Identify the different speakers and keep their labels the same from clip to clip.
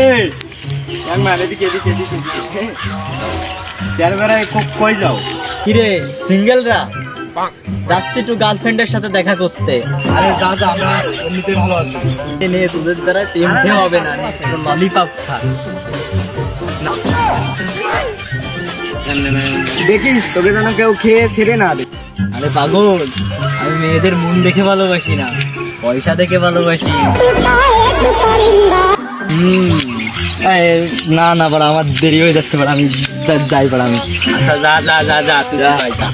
Speaker 1: এই ইয়াংম্যান এদিকে এদিকে এদিকে চেয়ারম্যান কই যাও?
Speaker 2: কিরে সিঙ্গেলরা যাচ্ছি একটু গার্লফ্রেন্ডের সাথে দেখা করতে।
Speaker 1: আরে যা যা, আমরা এমনিতে ভালো আছি।
Speaker 2: নে তোদের দ্বারা টেমতে হবে না, ললিপপ খা।
Speaker 1: দেখিস তোকে যেন কেউ খেয়ে ছেড়ে না দে।
Speaker 2: আরে পাগল, আমি মেয়েদের মন দেখে ভালোবাসি না, পয়সা দেখে ভালোবাসি। না না বড়, আমার দেরি হয়ে যাচ্ছে বড়, আমি যাই বড়। আমি আচ্ছা যা যা যা যা তুই যা ভাই যা।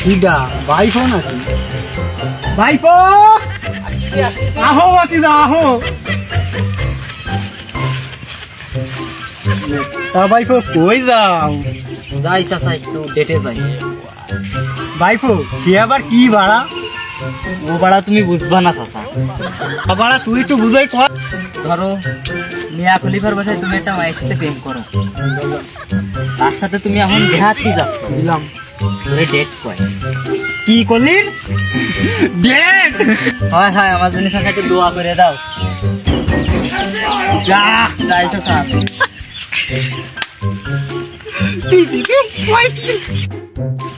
Speaker 1: কিডা ভাইপো নাকি? ভাইপো আহো বাতিদা আহো। তা ভাইপো কই যাও?
Speaker 2: যাই চাচা একটু ডেটে যাই।
Speaker 1: ভাইপো কি আবার কি ভাড়া?
Speaker 2: ও ভাড়া তুমি বুঝবা না চাচা।
Speaker 1: ভাড়া তুই একটু বুঝাই কর।
Speaker 2: ধরো মিয়া খলিফার বাসায় তুমি একটা মায়ের সাথে প্রেম করো, তার সাথে তুমি এখন দেখাতে যাচ্ছ,
Speaker 1: দিলাম
Speaker 2: তোরে ডেট কয়।
Speaker 1: কি করলি? ডেট?
Speaker 2: হয় হয়, আমার জন্য সাথে দোয়া করে দাও।
Speaker 1: যা
Speaker 2: যাই চাচা।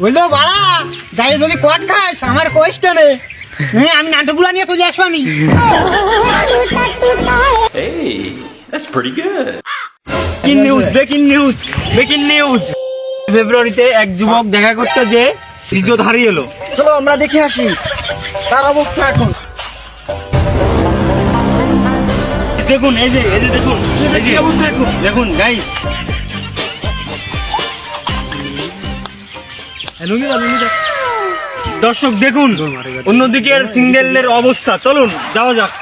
Speaker 1: বললো ভাড়া যাই যদি কট খাস আমার কইস কেনে, আমি নাটকগুলো নিয়ে চলে আসবো আমি।
Speaker 3: Hey, that's pretty good.
Speaker 1: Breaking news breaking news breaking news. ফেব্রুয়ারিতে এক যুবক দেখা করতে যে ইজ্জত হারিয়ে এলো।
Speaker 2: চলো আমরা দেখে আসি তার অবস্থা এখন।
Speaker 1: দেখুন এই যে দেখুন, এই যে অবস্থা দেখুন গাইস। দর্শক দেখুন অন্যদিকের সিঙ্গেলের অবস্থা। চলুন যাওয়া যাক।